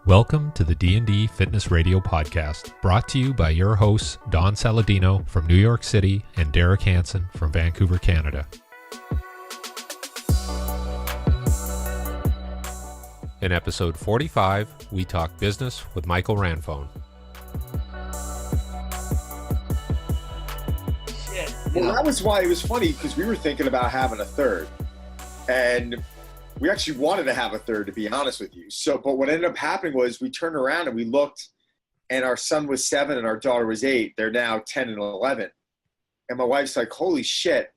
Welcome to the D&D Fitness Radio Podcast, brought to you by your hosts, Don Saladino from New York City and Derek Hansen from Vancouver, Canada. In episode 45, we talk business with Michael Ranfone. Well, that was why it was funny, because we were thinking about having a third. And we actually wanted to have a third, to be honest with you. So, but what ended up happening was we turned around and we looked, and our son was 7 and our daughter was 8. They're now 10 and 11. And my wife's like, holy shit.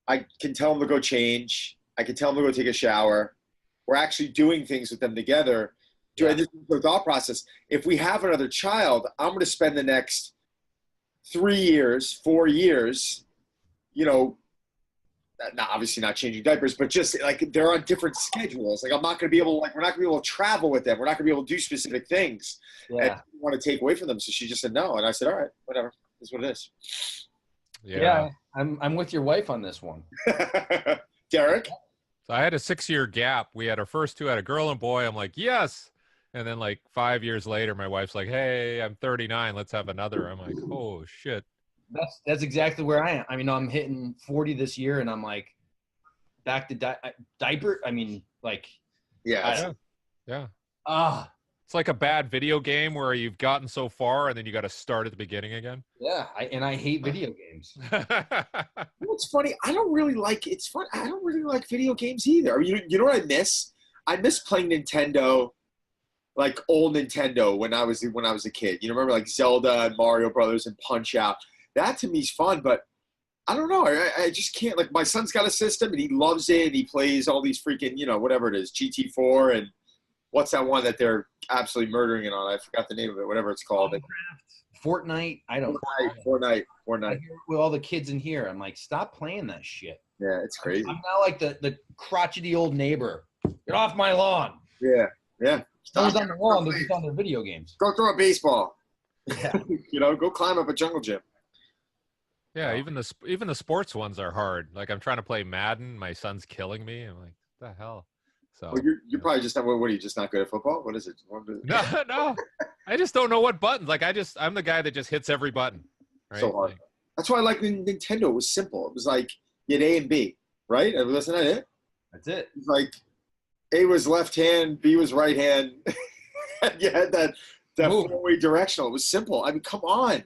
I can tell them to go change. I can tell them to go take a shower. We're actually doing things with them together. Yeah. This is the thought process. If we have another child, I'm going to spend the next 3 years, 4 years, obviously not changing diapers, but just like they're on different schedules. Like I'm not going to be able, we're not going to be able to travel with them. We're not going to be able to do specific things. Yeah. And I want to take away from them. So she just said no. And I said, all right, whatever. This is what it is. Yeah. I'm with your wife on this one. Derek? So I had a 6-year gap. We had our first two, had a girl and boy. I'm like, yes. And then like 5 years later, my wife's like, hey, I'm 39. Let's have another. I'm like, oh shit. That's exactly where I am. I mean, I'm hitting 40 this year, and I'm like, back to diaper. I mean, like, yeah. It's like a bad video game where you've gotten so far, and then you got to start at the beginning again. Yeah, I hate video games. What's funny? I don't really like. It's fun. I don't really like video games either. I mean, you know what I miss? I miss playing Nintendo, like old Nintendo when I was a kid. You remember like Zelda and Mario Brothers and Punch Out. That to me is fun, but I don't know. I just can't. Like my son's got a system and he loves it. And he plays all these freaking, whatever it is, GT4 and what's that one that they're absolutely murdering it on? I forgot the name of it. Whatever it's called. Fortnite. I don't. Fortnite. I hear with all the kids in here, I'm like, stop playing that shit. Yeah, it's crazy. I'm now like the crotchety old neighbor. Get off my lawn. Yeah. No one's on the lawn. They're just on their video games. Go throw a baseball. Yeah. Go climb up a jungle gym. Yeah, even the sports ones are hard. Like I'm trying to play Madden, my son's killing me. I'm like, what the hell? So well, you're probably just not. What are you, just not good at football? What is it? No. I just don't know what buttons. Like I'm the guy that just hits every button. Right? So hard. That's why I like Nintendo. It was simple. It was like you had A and B, right? Wasn't that it? That's it. It was like A was left hand, B was right hand. You had that four-way directional. It was simple. I mean, come on.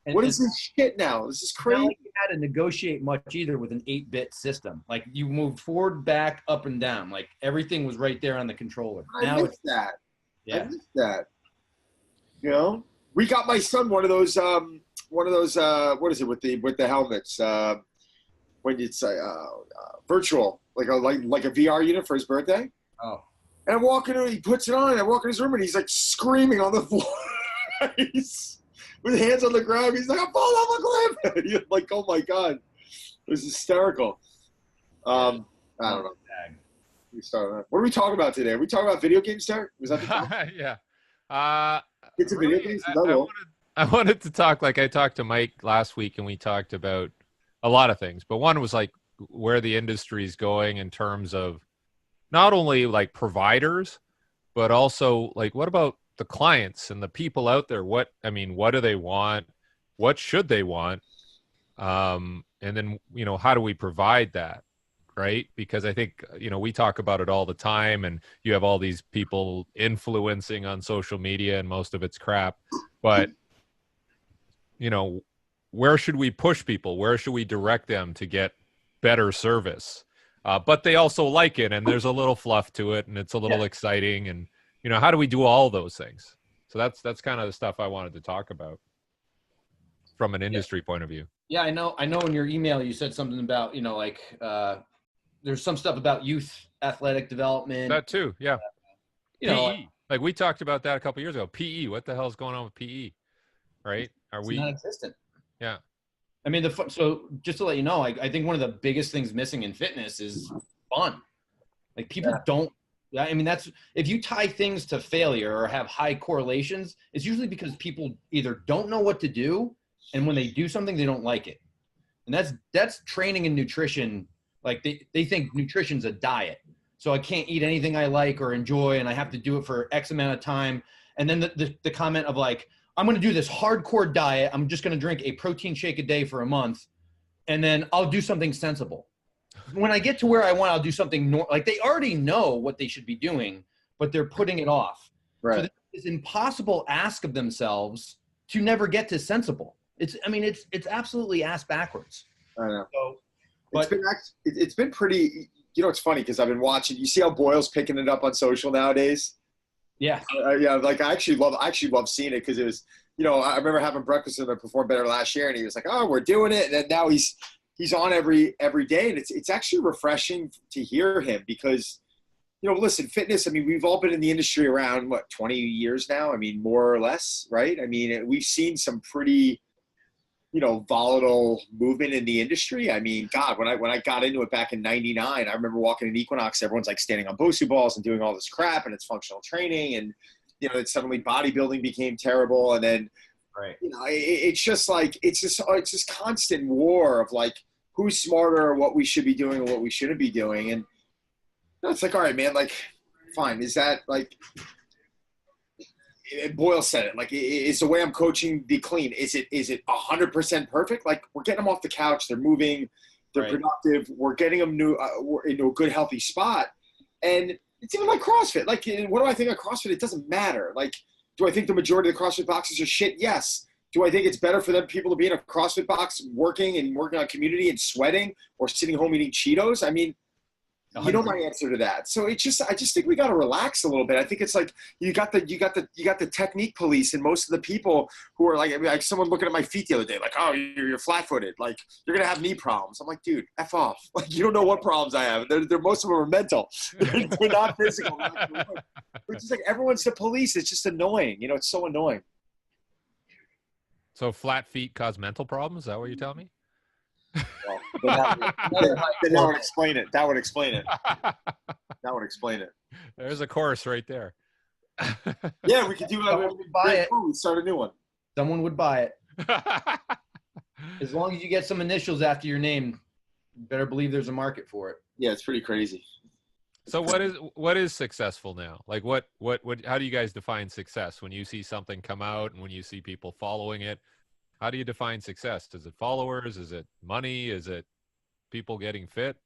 What is this shit now? This is crazy. Not like you had to negotiate much either with an 8-bit system. Like you moved forward, back, up, and down. Like everything was right there on the controller. I missed that. Yeah. I missed that. We got my son one of those. What is it with the helmets? When it's virtual, like a VR unit for his birthday. Oh. And I'm walking in, he puts it on, and I walk in his room, and he's like screaming on the floor. He's with hands on the ground. He's like, I'm falling off a cliff. You're like, oh my God. It was hysterical. I don't know. We started. What are we talking about today? Are we talking about video games, Derek? Was that the topic? Yeah. It's a video games. I wanted to talk, like I talked to Mike last week, and we talked about a lot of things. But one was like where the industry is going in terms of not only like providers, but also like what about the clients and the people out there? What do they want? What should they want? And then, how do we provide that? Right. Because I think, we talk about it all the time, and you have all these people influencing on social media, and most of it's crap, but where should we push people? Where should we direct them to get better service? But they also like it, and there's a little fluff to it, and it's a little exciting, and how do we do all those things? So that's kind of the stuff I wanted to talk about from an industry point of view. Yeah, I know in your email you said something about, there's some stuff about youth athletic development. That too, yeah. PE. Like we talked about that a couple years ago. PE, what the hell is going on with PE? Right? It's non-existent. Yeah. I mean, so just to let you know, I think one of the biggest things missing in fitness is fun. Like people don't. I mean, that's if you tie things to failure or have high correlations, it's usually because people either don't know what to do, and when they do something, they don't like it. And that's training and nutrition. Like they think nutrition's a diet. So I can't eat anything I like or enjoy, and I have to do it for X amount of time. And then the comment of like, I'm going to do this hardcore diet. I'm just going to drink a protein shake a day for a month, and then I'll do something sensible. When I get to where I want, I'll do something like they already know what they should be doing, but they're putting it off. Right. So it's impossible ask of themselves to never get to sensible. It's absolutely ass backwards. I know. So, but it's been pretty, you know, it's funny because I've been watching, you see how Boyle's picking it up on social nowadays? yeah. Yeah. Like I actually love seeing it because it was, you know, I remember having breakfast with him at Perform Better last year and he was like, oh, we're doing it. And then now he's on every day. And it's actually refreshing to hear him because, you know, listen, fitness, I mean, we've all been in the industry around, 20 years now? I mean, more or less, right? I mean, we've seen some pretty, you know, volatile movement in the industry. I mean, God, when I got into it back in 99, I remember walking in Equinox, everyone's like standing on BOSU balls and doing all this crap and it's functional training. And, you know, suddenly bodybuilding became terrible. And then, Right. you know, it's just like, it's this constant war of like, who's smarter, what we should be doing and what we shouldn't be doing. And it's like, all right, man, like, fine. Is that like, Boyle said it, like, is the way I'm coaching be clean? Is it 100% perfect? Like, we're getting them off the couch. They're moving. They're productive. We're getting them into a good, healthy spot. And it's even like CrossFit. Like, what do I think of CrossFit? It doesn't matter. Like, do I think the majority of the CrossFit boxes are shit? Yes. Do I think it's better for people to be in a CrossFit box working on community and sweating or sitting home eating Cheetos? I mean, you know my answer to that. So I just think we got to relax a little bit. I think it's like you got the technique police and most of the people who are like someone looking at my feet the other day, like, oh, you're flat-footed, like you're gonna have knee problems. I'm like, dude, F off. Like, you don't know what problems I have. They're most of them are mental. They're not physical. It's just like everyone's the police. It's just annoying. You know, it's so annoying. So flat feet cause mental problems? Is that what you're telling me? Well, that would explain it. That would explain it. That would explain it. There's a course right there. Yeah, we could do it. Buy it. We start a new one. Someone would buy it. As long as you get some initials after your name, you better believe there's a market for it. Yeah, it's pretty crazy. So what is successful now? Like what how do you guys define success when you see something come out and when you see people following it? How do you define success? Is it followers? Is it money? Is it people getting fit?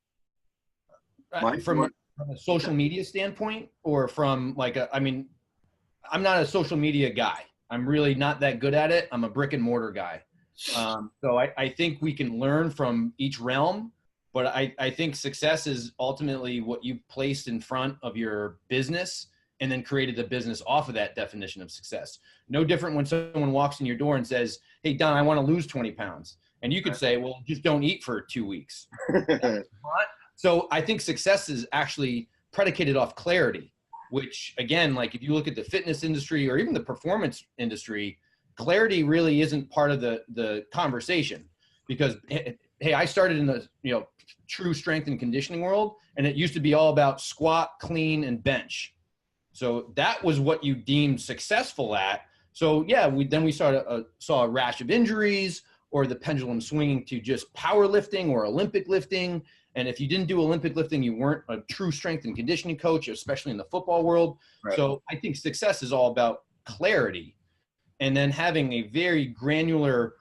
From a social media standpoint, or from like I'm not a social media guy. I'm really not that good at it. I'm a brick and mortar guy. So I think we can learn from each realm, but I think success is ultimately what you placed in front of your business and then created the business off of that definition of success. No different when someone walks in your door and says, hey, Don, I want to lose 20 pounds. And you could say, well, just don't eat for 2 weeks. So I think success is actually predicated off clarity, which again, like if you look at the fitness industry or even the performance industry, clarity really isn't part of the conversation because, hey, I started in the true strength and conditioning world, and it used to be all about squat, clean, and bench. So that was what you deemed successful at. So yeah, we saw a rash of injuries or the pendulum swinging to just powerlifting or Olympic lifting. And if you didn't do Olympic lifting, you weren't a true strength and conditioning coach, especially in the football world. Right. So I think success is all about clarity and then having a very granular,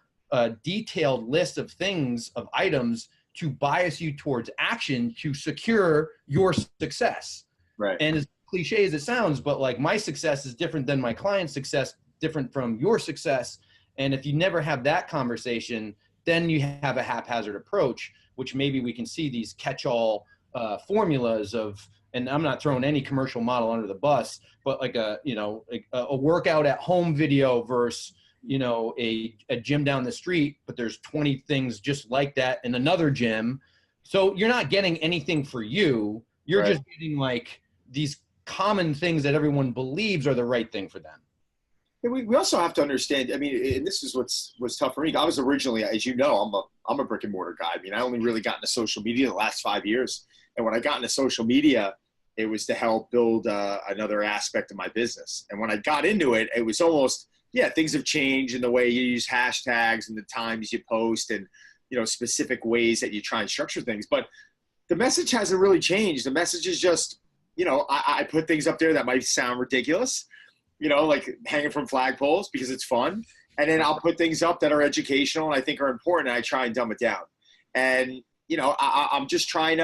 detailed list of things, of items to bias you towards action to secure your success. Right. And as cliche as it sounds, but like my success is different than my client's success, different from your success. And if you never have that conversation, then you have a haphazard approach, which maybe we can see these catch-all formulas of, and I'm not throwing any commercial model under the bus, but like a workout at home video versus, a gym down the street, but there's 20 things just like that in another gym. So you're not getting anything for you. You're just getting like these common things that everyone believes are the right thing for them. And we also have to understand, I mean, and this is what's tough for me. I was originally, as you know, I'm a brick and mortar guy. I mean, I only really got into social media the last 5 years. And when I got into social media, it was to help build another aspect of my business. And when I got into it, it was almost, things have changed in the way you use hashtags and the times you post and, specific ways that you try and structure things. But the message hasn't really changed. The message is just you know, I put things up there that might sound ridiculous, you know, like hanging from flagpoles because it's fun. And then I'll put things up that are educational and I think are important, and I try and dumb it down. And, you know, I'm just trying to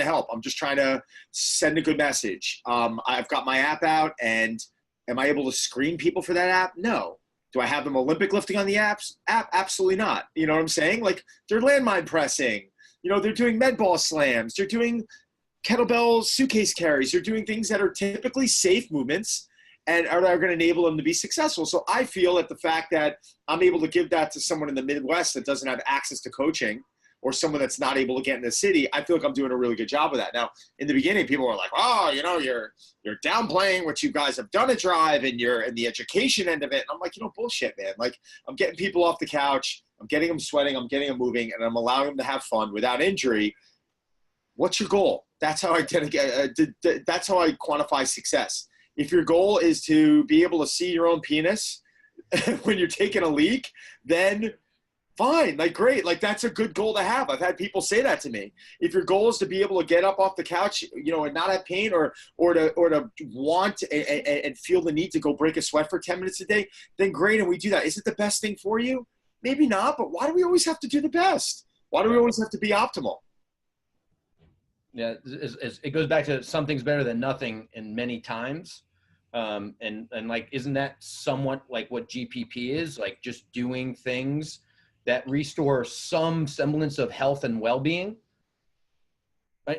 help. I'm just trying to send a good message. I've got my app out, and am I able to screen people for that app? No. Do I have them Olympic lifting on the app? Absolutely not. You know what I'm saying? Like, they're landmine pressing. You know, they're doing med ball slams. They're doing kettlebell suitcase carries. They're doing things that are typically safe movements and are going to enable them to be successful. So I feel that the fact that I'm able to give that to someone in the Midwest that doesn't have access to coaching, or someone that's not able to get in the city, I feel like I'm doing a really good job of that. Now, in the beginning, people were like, oh, you know, you're downplaying what you guys have done at Drive, and you're in the education end of it. And I'm like, you know, bullshit, man. Like, I'm getting people off the couch. I'm getting them sweating. I'm getting them moving, and I'm allowing them to have fun without injury. What's your goal? That's how that's how I quantify success. If your goal is to be able to see your own penis when you're taking a leak, then fine, like, great. Like, that's a good goal to have. I've had people say that to me. If your goal is to be able to get up off the couch, you know, and not have pain, or to want and feel the need to go break a sweat for 10 minutes a day, then great. And we do that. Is it the best thing for you? Maybe not, but why do we always have to do the best? Why do we always have to be optimal? Yeah. It goes back to something's better than nothing in many times. And like, isn't that somewhat like what GPP is? Like, just doing things that restore some semblance of health and well-being,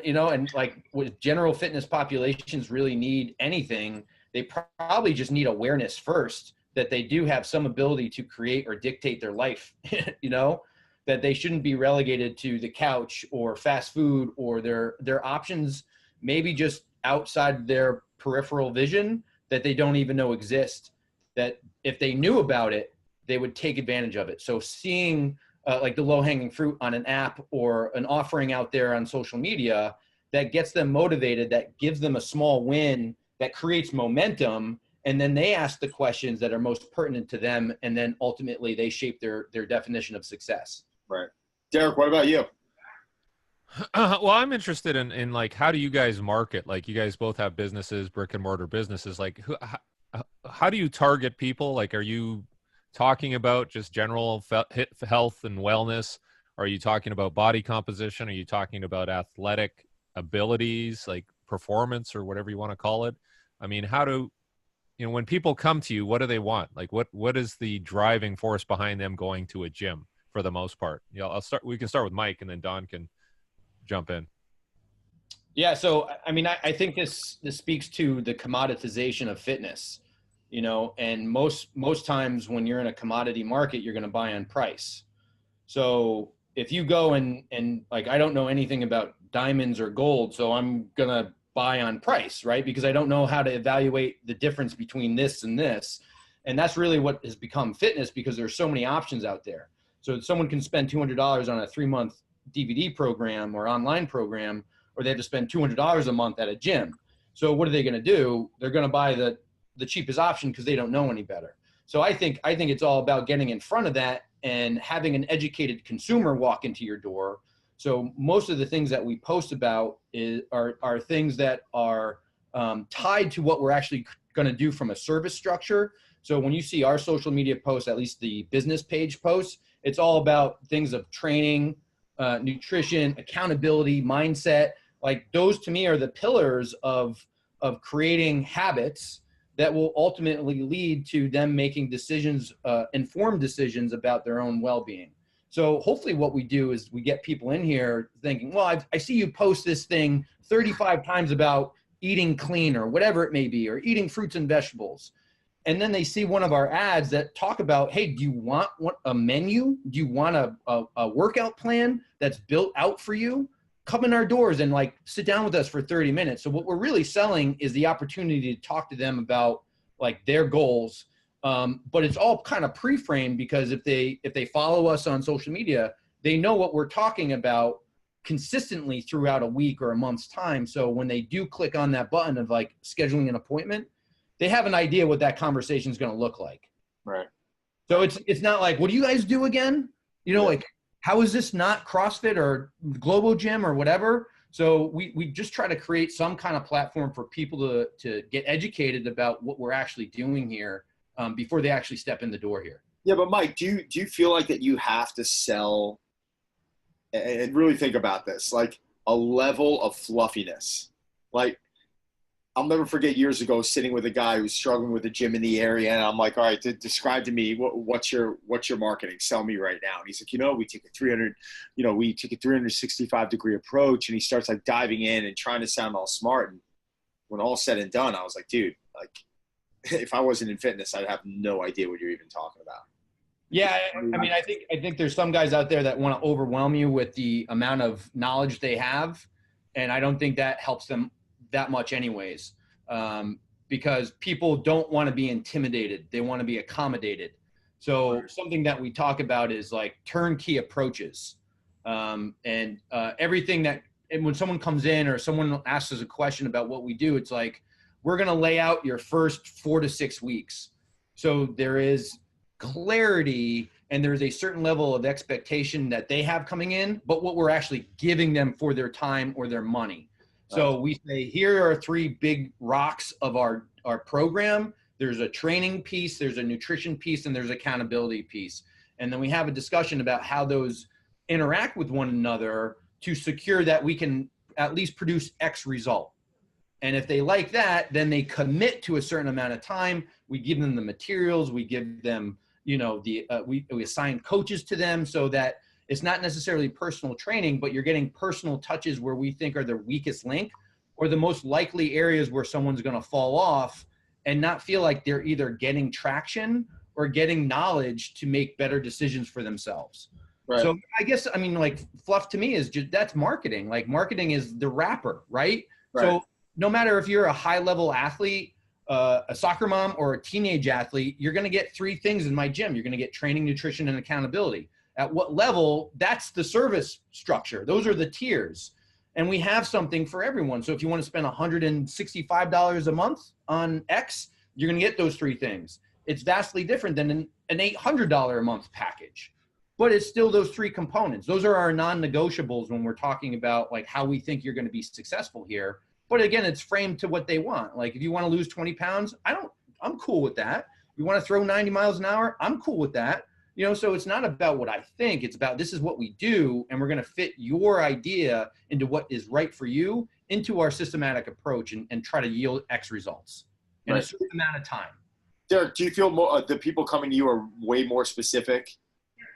you know, and like, with general fitness populations really need anything, they probably just need awareness first that they do have some ability to create or dictate their life, you know, that they shouldn't be relegated to the couch or fast food, or their options maybe just outside their peripheral vision that they don't even know exist, that if they knew about it, they would take advantage of it. So seeing like the low-hanging fruit on an app or an offering out there on social media that gets them motivated, that gives them a small win, that creates momentum, and then they ask the questions that are most pertinent to them, and then ultimately they shape their definition of success. Right. Derek, what about you? Well, I'm interested in like, how do you guys market? Like, you guys both have businesses, brick and mortar businesses. Like, how do you target people? Like, are you talking about just general health and wellness? Are you talking about body composition? Are you talking about athletic abilities, like performance, or whatever you want to call it? I mean, how do, you know, when people come to you, what do they want? Like, what is the driving force behind them going to a gym for the most part? You know, we can start with Mike, and then Don can jump in. Yeah. So, I mean, I think this speaks to the commoditization of fitness, you know, and most times when you're in a commodity market, you're going to buy on price. So if you go and like, I don't know anything about diamonds or gold, so I'm going to buy on price, right? Because I don't know how to evaluate the difference between this and this. And that's really what has become fitness, because there's so many options out there. So someone can spend $200 on a 3-month DVD program or online program, or they have to spend $200 a month at a gym. So what are they going to do? They're going to buy the cheapest option because they don't know any better. So I think it's all about getting in front of that and having an educated consumer walk into your door. So most of the things that we post about are things that are tied to what we're actually going to do from a service structure. So when you see our social media posts, at least the business page posts, it's all about things of training, nutrition, accountability, mindset. Like, those to me are the pillars of creating habits that will ultimately lead to them making decisions, informed decisions about their own well-being. So hopefully what we do is we get people in here thinking, well, I see you post this thing 35 times about eating clean or whatever it may be, or eating fruits and vegetables. And then they see one of our ads that talk about, hey, do you want a menu? Do you want a workout plan that's built out for you? Come in our doors and like sit down with us for 30 minutes. So what we're really selling is the opportunity to talk to them about like their goals. But it's all kind of pre-framed, because if they follow us on social media, they know what we're talking about consistently throughout a week or a month's time. So when they do click on that button of like scheduling an appointment, they have an idea what that conversation is going to look like. Right. So it's not like, what do you guys do again? You know, like, how is this not CrossFit or Globo Gym or whatever? So we just try to create some kind of platform for people to get educated about what we're actually doing here before they actually step in the door here. Yeah, but Mike, do you feel like that you have to sell and really think about this, like a level of fluffiness? Like, I'll never forget years ago sitting with a guy who was struggling with a gym in the area, and I'm like, all right, describe to me what's your marketing? Sell me right now. And he's like, we take a 365-degree approach, and he starts like diving in and trying to sound all smart. And when all said and done, I was like, dude, like if I wasn't in fitness, I'd have no idea what you're even talking about. Yeah, I mean, I think there's some guys out there that want to overwhelm you with the amount of knowledge they have, and I don't think that helps them that much anyways, because people don't want to be intimidated. They want to be accommodated. So something that we talk about is like turnkey approaches, and everything that, and when someone comes in or someone asks us a question about what we do, it's like, we're going to lay out your first 4 to 6 weeks. So there is clarity and there's a certain level of expectation that they have coming in, but what we're actually giving them for their time or their money. So we say, here are 3 big rocks of our program. There's a training piece, there's a nutrition piece, and there's accountability piece. And then we have a discussion about how those interact with one another to secure that we can at least produce X result. And if they like that, then they commit to a certain amount of time. We give them the materials, we give them, we assign coaches to them so that it's not necessarily personal training, but you're getting personal touches where we think are the weakest link or the most likely areas where someone's going to fall off and not feel like they're either getting traction or getting knowledge to make better decisions for themselves. Right. So I guess, I mean, like fluff to me is just, that's marketing. Like marketing is the wrapper, right? So no matter if you're a high level athlete, a soccer mom, or a teenage athlete, you're going to get 3 things in my gym. You're going to get training, nutrition, and accountability. At what level, that's the service structure. Those are the tiers. And we have something for everyone. So if you want to spend $165 a month on X, you're going to get those 3 things. It's vastly different than an $800 a month package, but it's still those 3 components. Those are our non-negotiables when we're talking about like how we think you're going to be successful here. But again, it's framed to what they want. Like if you want to lose 20 pounds, I'm cool with that. If you want to throw 90 miles an hour, I'm cool with that. So it's not about what I think, it's about this is what we do, and we're going to fit your idea into what is right for you into our systematic approach and try to yield X results in a certain amount of time. Derek, do you feel more, the people coming to you are way more specific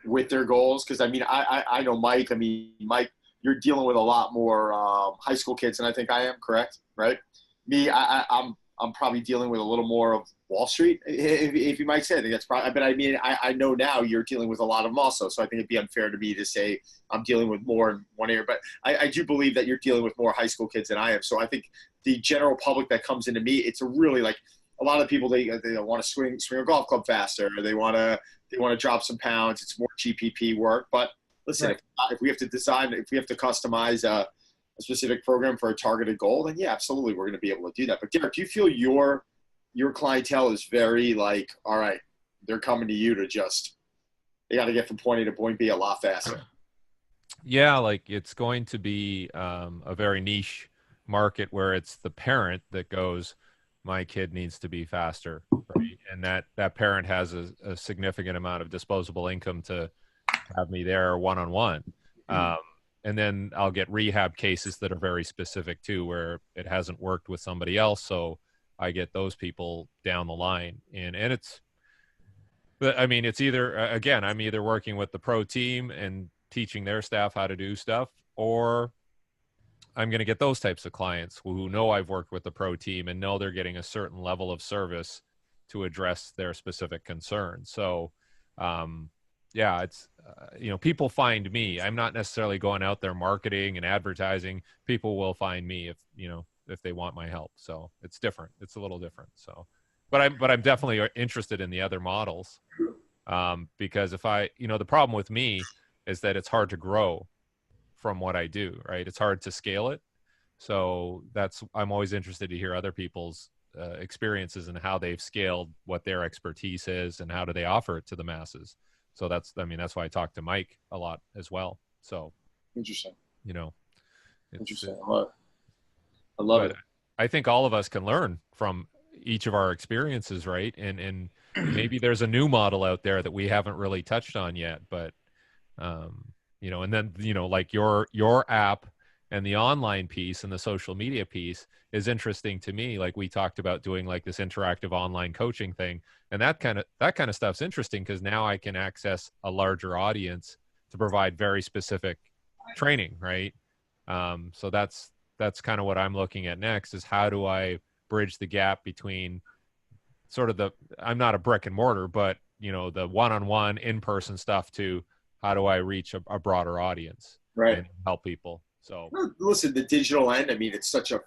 with their goals? Because I mean, I know Mike. I mean, Mike, you're dealing with a lot more high school kids than I think I am. Correct? Right? Me, I'm probably dealing with a little more of Wall Street, if you might say. I think that's probably, but I mean, I know now you're dealing with a lot of them also, so I think it'd be unfair to me to say I'm dealing with more in one area, but I do believe that you're dealing with more high school kids than I am. So I think the general public that comes into me, it's a really like a lot of people, they want to swing a golf club faster, or they want to drop some pounds. It's more GPP work. But listen, if we have to design, if we have to customize a specific program for a targeted goal, then yeah, absolutely, we're going to be able to do that. But Derek, do you feel your clientele is very like, all right, they're coming to you to just, they got to get from point A to point B a lot faster? Yeah, like it's going to be a very niche market where it's the parent that goes, my kid needs to be faster, right? And that parent has a significant amount of disposable income to have me there one-on-one. And then I'll get rehab cases that are very specific too, where it hasn't worked with somebody else. So I get those people down the line. And it's, but I mean, it's either, again, I'm either working with the pro team and teaching their staff how to do stuff, or I'm going to get those types of clients who know I've worked with the pro team and know they're getting a certain level of service to address their specific concerns. So, yeah, it's, people find me. I'm not necessarily going out there marketing and advertising. People will find me if they want my help. So it's different. It's a little different. So, but I'm definitely interested in the other models, because if the problem with me is that it's hard to grow from what I do, right? It's hard to scale it. So I'm always interested to hear other people's experiences and how they've scaled what their expertise is and how do they offer it to the masses. So that's why I talk to Mike a lot as well. So interesting. Interesting. I love it. I think all of us can learn from each of our experiences, right? And maybe there's a new model out there that we haven't really touched on yet, but you know, and then, you know, like your app and the online piece and the social media piece is interesting to me. Like we talked about doing like this interactive online coaching thing, and that kind of stuff's interesting because now I can access a larger audience to provide very specific training, right? So that's kind of what I'm looking at next, is how do I bridge the gap between sort of I'm not a brick and mortar, but you know, the one-on-one in-person stuff to how do I reach a broader audience, right, and help people. So listen, the digital end, I mean, it's such a,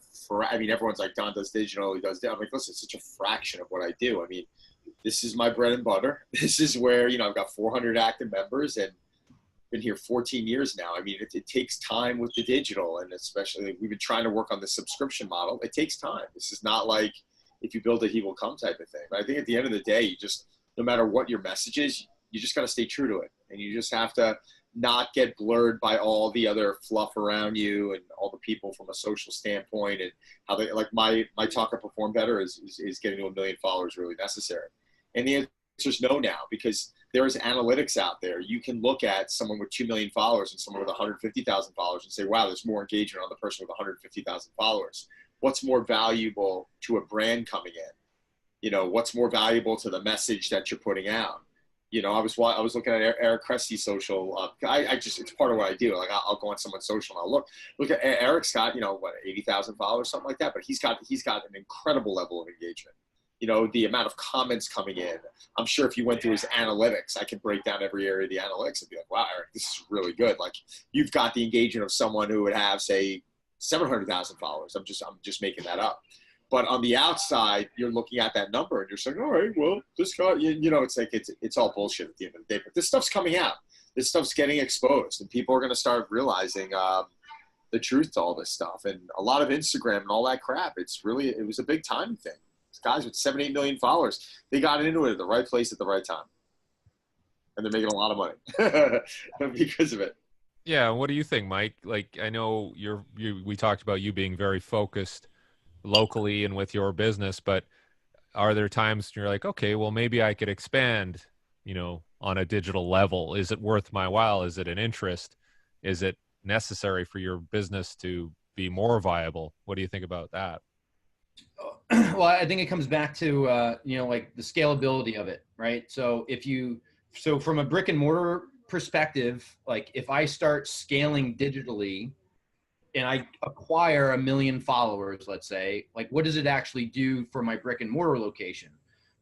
I mean, everyone's like, Don does digital, he does that. I'm like, listen, it's such a fraction of what I do. I mean, this is my bread and butter. This is where, you know, I've got 400 active members and been here 14 years now. I mean, it takes time with the digital, and especially we've been trying to work on the subscription model. It takes time. This is not like if you build it, he will come type of thing. But I think at the end of the day, you just, no matter what your message is, you just got to stay true to it. And you just have to not get blurred by all the other fluff around you and all the people from a social standpoint, and how they, like my talk or perform better is getting to 1 million followers really necessary? And the answer is no now, because there is analytics out there. You can look at someone with 2 million followers and someone with 150,000 followers and say, wow, there's more engagement on the person with 150,000 followers. What's more valuable to a brand coming in? You know, what's more valuable to the message that you're putting out? You know, I was looking at Eric Cressy's social. I just, it's part of what I do. Like I'll go on someone's social and I'll look at Eric's got, you know, what, 80,000 followers, something like that. But he's got an incredible level of engagement. You know, the amount of comments coming in. I'm sure if you went through his analytics, I could break down every area of the analytics and be like, wow, Eric, this is really good. Like you've got the engagement of someone who would have, say, 700,000 followers. I'm just making that up. But on the outside, you're looking at that number and you're saying, all right, well, this guy, you know, it's like, it's all bullshit at the end of the day. But this stuff's coming out. This stuff's getting exposed, and people are going to start realizing the truth to all this stuff. And a lot of Instagram and all that crap, it was a big time thing. These guys with 7-8 million followers, they got into it at the right place at the right time. And they're making a lot of money because of it. Yeah. What do you think, Mike? Like, I know we talked about you being very focused locally and with your business, but are there times you're like, okay, well, maybe I could expand, you know, on a digital level? Is it worth my while? Is it an interest? Is it necessary for your business to be more viable? What do you think about that? Well, I think it comes back to, you know, like the scalability of it, right? So so from a brick and mortar perspective, like if I start scaling digitally and I acquire 1 million followers, let's say, like what does it actually do for my brick and mortar location?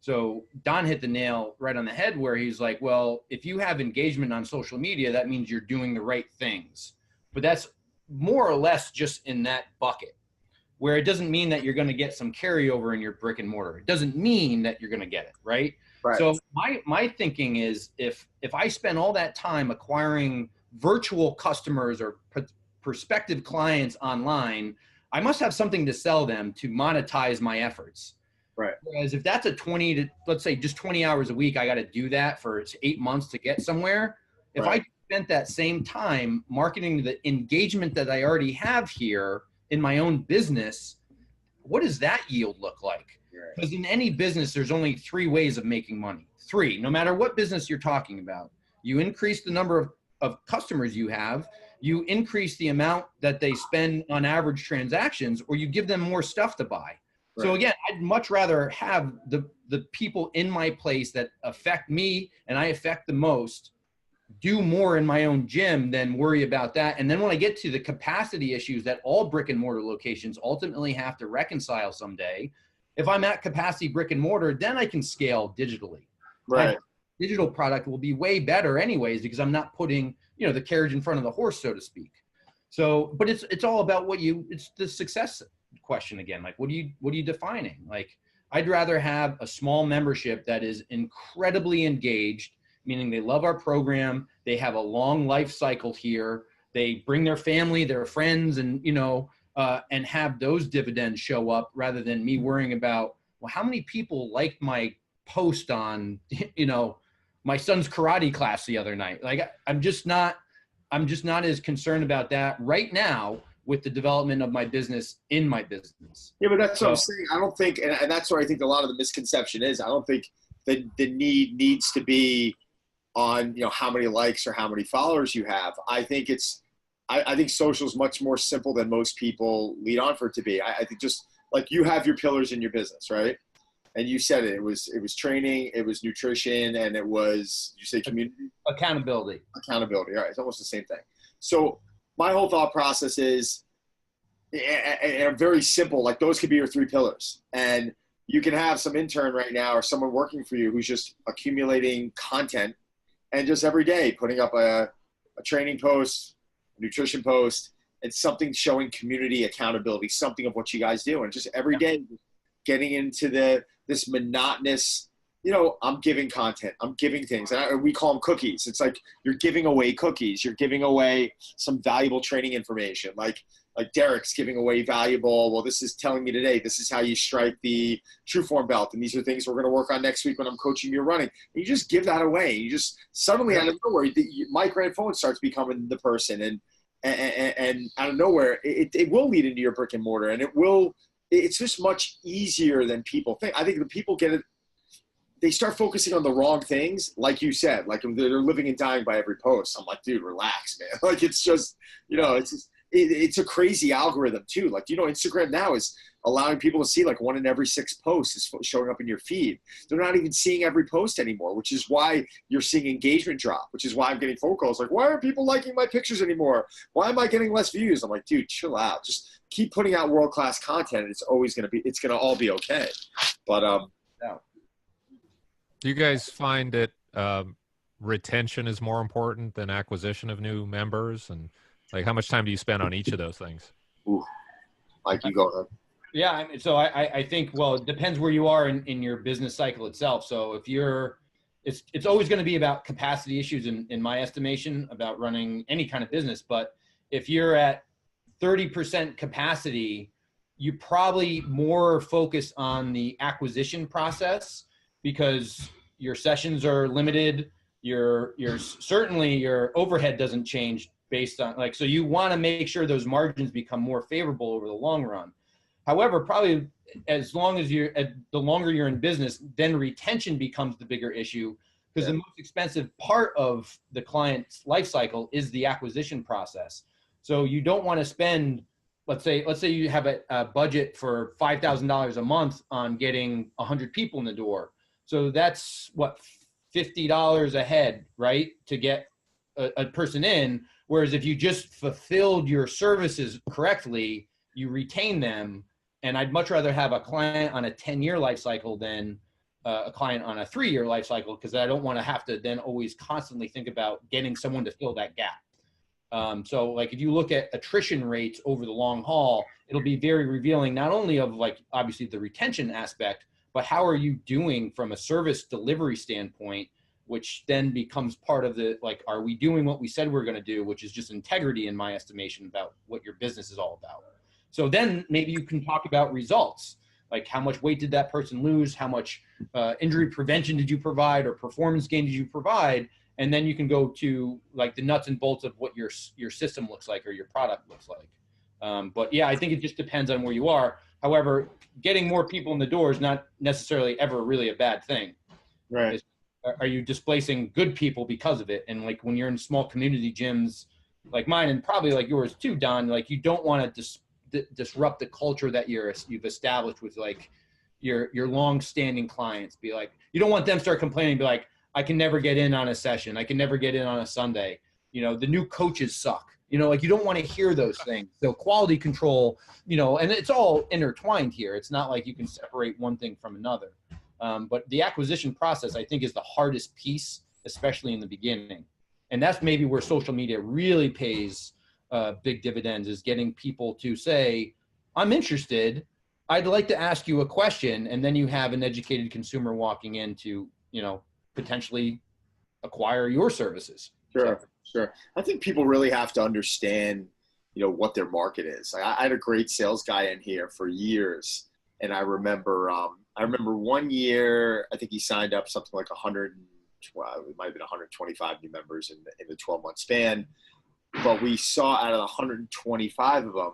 So Don hit the nail right on the head where he's like, well, if you have engagement on social media, that means you're doing the right things. But that's more or less just in that bucket, where it doesn't mean that you're going to get some carryover in your brick and mortar. It doesn't mean that you're going to get it, right? Right. So my thinking is if I spend all that time acquiring virtual customers or prospective clients online, I must have something to sell them to monetize my efforts. Right. Whereas if that's let's say just 20 hours a week, I got to do that for 8 months to get somewhere. If I spent that same time marketing the engagement that I already have here in my own business, what does that yield look like? Because in any business, there's only 3 ways of making money. 3, no matter what business you're talking about. You increase the number of customers you have, you increase the amount that they spend on average transactions, or you give them more stuff to buy. Right. So again, I'd much rather have the people in my place that affect me and I affect the most do more in my own gym than worry about that. And then when I get to the capacity issues that all brick and mortar locations ultimately have to reconcile someday, if I'm at capacity brick and mortar, then I can scale digitally. Right. My digital product will be way better anyways, because I'm not putting, you know, the carriage in front of the horse, so to speak. So, but it's all about it's the success question again. Like, what are you defining? Like, I'd rather have a small membership that is incredibly engaged, meaning they love our program. They have a long life cycle here. They bring their family, their friends, and, you know, and have those dividends show up rather than me worrying about, well, how many people liked my post on, you know, my son's karate class the other night. Like, I'm just not as concerned about that right now, with the development of my business in my business. Yeah, but that's what I'm saying. I don't think, and that's where I think a lot of the misconception is. I don't think that the need needs to be on, you know, how many likes or how many followers you have. I think I think social is much more simple than most people lead on for it to be. I think just like you have your pillars in your business, right? And you said it. It was training, it was nutrition, and it was, you say community? Accountability. Accountability. All right, it's almost the same thing. So my whole thought process is, and very simple, like those could be your 3 pillars. And you can have some intern right now or someone working for you who's just accumulating content and just every day putting up a training post, a nutrition post, and something showing community accountability, something of what you guys do. And just every day getting into this monotonous, you know, I'm giving content, I'm giving things. And we call them cookies. It's like you're giving away cookies. You're giving away some valuable training information. Like Derek's giving away valuable, well, this is telling me today, this is how you strike the true form belt. And these are things we're going to work on next week when I'm coaching you running. And you just give that away. You just suddenly out of nowhere, Mike Ranfone starts becoming the person. And out of nowhere, it will lead into your brick and mortar. And it's just much easier than people think. I think the people get it. They start focusing on the wrong things. Like you said, like they're living and dying by every post. I'm like, dude, relax, man. Like, it's just, you know, it's a crazy algorithm too. Like, you know, Instagram now is allowing people to see like 1 in every 6 posts is showing up in your feed. They're not even seeing every post anymore, which is why you're seeing engagement drop, which is why I'm getting phone calls like, why aren't people liking my pictures anymore? Why am I getting less views? I'm like, dude, chill out. Just keep putting out world-class content. And it's going to all be okay. But, yeah. Do you guys find that retention is more important than acquisition of new members? And like, how much time do you spend on each of those things? Ooh, Mike, you go ahead. Yeah, I mean, so I think, well, it depends where you are in your business cycle itself. So if it's always going to be about capacity issues in my estimation about running any kind of business. But if you're at 30% capacity, you probably more focus on the acquisition process because your sessions are limited. Certainly your overhead doesn't change based on so you want to make sure those margins become more favorable over the long run. However, probably the longer you're in business, then retention becomes the bigger issue because the most expensive part of the client's life cycle is the acquisition process. So you don't want to spend, let's say you have a budget for $5,000 a month on getting 100 people in the door. So that's what, $50 a head, right? To get a person in. Whereas if you just fulfilled your services correctly, you retain them. And I'd much rather have a client on a 10-year life cycle than a client on a 3-year life cycle, because I don't want to have to then always constantly think about getting someone to fill that gap. So like if you look at attrition rates over the long haul, it'll be very revealing, not only of like obviously the retention aspect, but how are you doing from a service delivery standpoint, which then becomes part of the, like, are we doing what we said we're going to do, which is just integrity in my estimation about what your business is all about. So then maybe you can talk about results, like how much weight did that person lose? How much injury prevention did you provide or performance gain did you provide? And then you can go to like the nuts and bolts of what your system looks like or your product looks like. But yeah, I think it just depends on where you are. However, getting more people in the door is not necessarily ever really a bad thing. Right. Are you displacing good people because of it? And like when you're in small community gyms like mine and probably like yours too, Don, like you don't want to disrupt the culture that you've established with like your long-standing clients. Be like, you don't want them to start complaining, be like, I can never get in on a session. I can never get in on a Sunday. You know, the new coaches suck. You know, like you don't want to hear those things. So quality control, you know, and it's all intertwined here. It's not like you can separate one thing from another. But the acquisition process, I think, is the hardest piece, especially in the beginning. And that's maybe where social media really pays big dividends, is getting people to say, I'm interested. I'd like to ask you a question. And then you have an educated consumer walking in to, you know, potentially acquire your services. Sure. Sure. I think people really have to understand, you know, what their market is. Like, I had a great sales guy in here for years. And I remember one year, I think he signed up something like 112, it might have been 125 new members in the 12-month span. but we saw out of the 125 of them,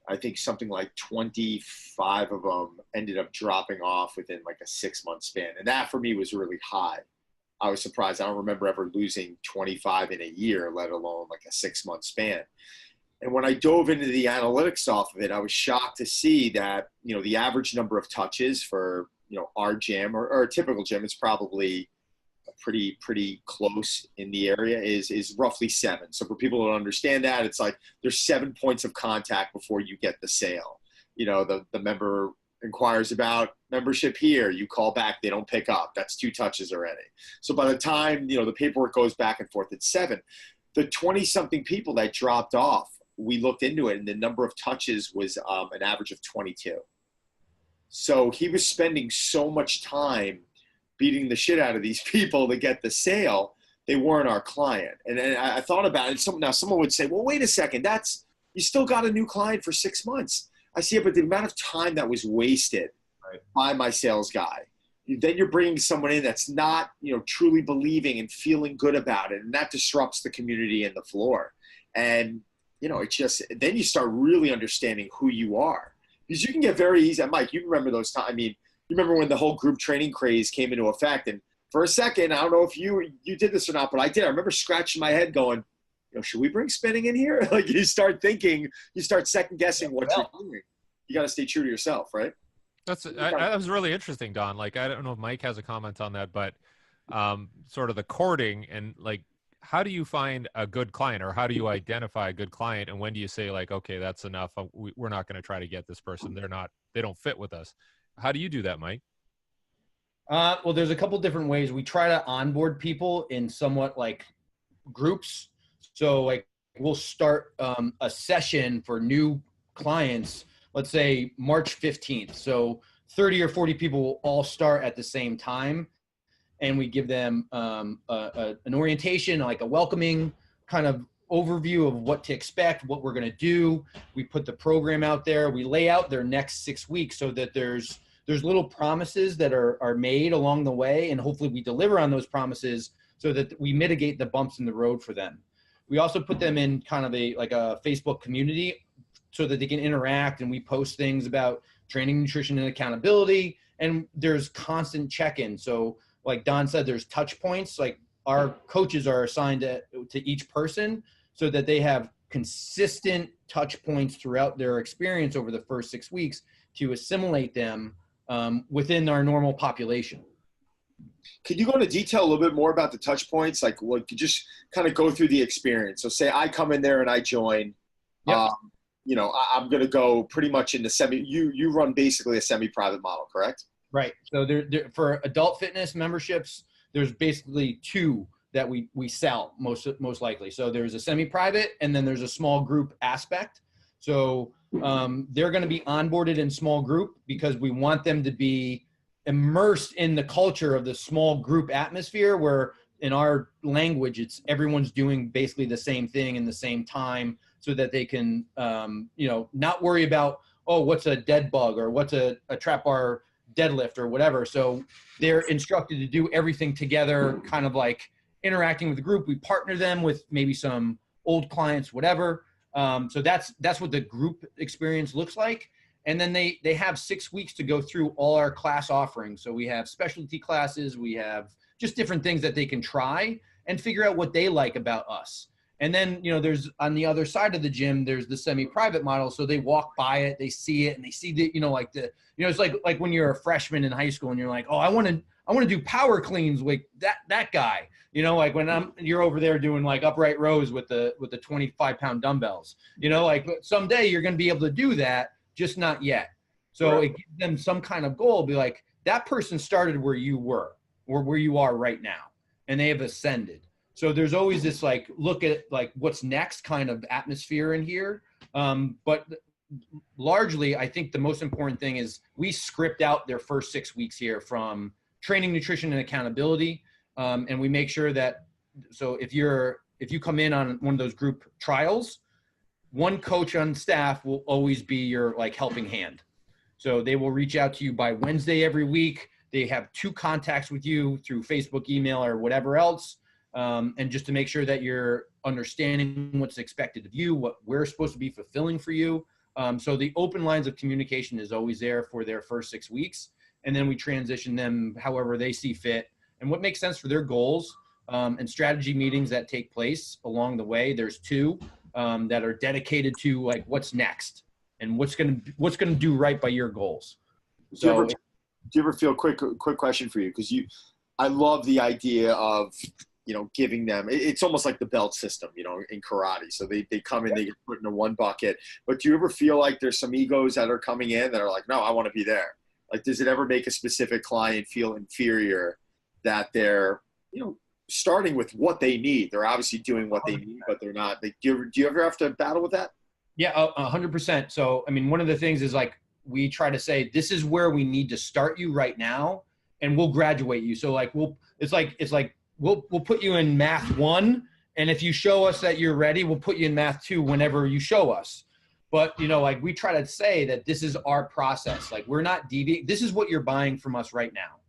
I think something like 25 of them ended up dropping off within like a 6-month span. And that for me was really high. I was surprised. I don't remember ever losing 25 in a year, let alone like a 6-month span. And when I dove into the analytics off of it, I was shocked to see that, you know, the average number of touches for, you know, our gym or a typical gym is probably pretty close in the area is roughly 7. So for people who don't understand that, it's like there's 7 points of contact before you get the sale. You know, the member inquires about membership here, you call back, they don't pick up. That's 2 touches already. So by the time, you know, the paperwork goes back and forth, it's 7. The 20-something people that dropped off, we looked into it, and the number of touches was an average of 22. So he was spending so much time beating the shit out of these people to get the sale. They weren't our client. And I thought about it. Now someone would say, well, wait a second, you still got a new client for 6 months. I see it, but the amount of time that was wasted by my sales guy, then you're bringing someone in that's not, you know, truly believing and feeling good about it. And that disrupts the community and the floor. And, you know, it's just, then you start really understanding who you are, because you can get very easy. And Mike, you remember those times. I mean, you remember when the whole group training craze came into effect, and for a second, I don't know if you did this or not, but I did. I remember scratching my head going, you know, should we bring spinning in here? Like you start thinking, you start second guessing what you're doing. You got to stay true to yourself, right? That was really interesting, Don. Like, I don't know if Mike has a comment on that, but sort of the courting and like, how do you find a good client, or how do you identify a good client? And when do you say like, okay, that's enough. We're not going to try to get this person. They don't fit with us. How do you do that, Mike? Well, there's a couple different ways. We try to onboard people in somewhat like groups. So like we'll start a session for new clients, let's say March 15th. So 30 or 40 people will all start at the same time. And we give them an orientation, like a welcoming kind of overview of what to expect, what we're going to do. We put the program out there. We lay out their next 6 weeks so that there's little promises that are made along the way, and hopefully we deliver on those promises so that we mitigate the bumps in the road for them. We also put them in kind of a Facebook community so that they can interact, and we post things about training, nutrition, and accountability, and there's constant check-in. So like Don said, there's touch points. Like our coaches are assigned to each person so that they have consistent touch points throughout their experience over the first 6 weeks to assimilate them within our normal population. Could you go into detail a little bit more about the touch points? Like, what could just kind of go through the experience? So say I come in there and I join, Yep. You know, I'm going to go pretty much into you run basically a semi-private model, correct? Right. So there for adult fitness memberships, there's basically 2 that we sell most likely. So there's a semi-private, and then there's a small group aspect. So they're going to be onboarded in small group because we want them to be immersed in the culture of the small group atmosphere, where in our language, it's everyone's doing basically the same thing in the same time, so that they can, you know, not worry about, oh, what's a dead bug or what's a trap bar deadlift or whatever. So they're instructed to do everything together, kind of like interacting with the group. We partner them with maybe some old clients, whatever. So that's what the group experience looks like. And then they have 6 weeks to go through all our class offerings. So we have specialty classes, we have just different things that they can try and figure out what they like about us. And then, you know, there's on the other side of the gym, there's the semi-private model. So they walk by it, they see it, and they see the, you know, like it's like when you're a freshman in high school and you're like, oh, I want to do power cleans with that guy, you know, like when you're over there doing like upright rows with the 25-pound dumbbells, you know, like someday you're going to be able to do that, just not yet. So Right. It gives them some kind of goal, be like, that person started where you were or where you are right now, and they have ascended. So there's always this like look at like what's next kind of atmosphere in here. But largely, I think the most important thing is we script out their first 6 weeks here from training, nutrition, and accountability. And we make sure that, so if you come in on one of those group trials, one coach on staff will always be your like helping hand. So they will reach out to you by Wednesday every week. They have 2 contacts with you through Facebook, email, or whatever else. and just to make sure that you're understanding what's expected of you, what we're supposed to be fulfilling for you. So the open lines of communication is always there for their first 6 weeks. And then we transition them however they see fit and what makes sense for their goals, and strategy meetings that take place along the way. There's 2 that are dedicated to like what's next and what's gonna do right by your goals. So do you ever feel, quick question for you, because I love the idea of, giving them, it's almost like the belt system, in karate. So they come in, they get put into one bucket. But do you ever feel like there's some egos that are coming in that are like, no, I want to be there? Like, does it ever make a specific client feel inferior that they're, starting with what they need? They're obviously doing what they need, but they're not. Do you ever have to battle with that? Yeah, 100%. So, I mean, one of the things is like, we try to say, this is where we need to start you right now, and we'll graduate you. So like, we'll put you in math 1. And if you show us that you're ready, we'll put you in math 2 whenever you show us. But, like, we try to say that this is our process. Like, we're not deviating. This is what you're buying from us right now.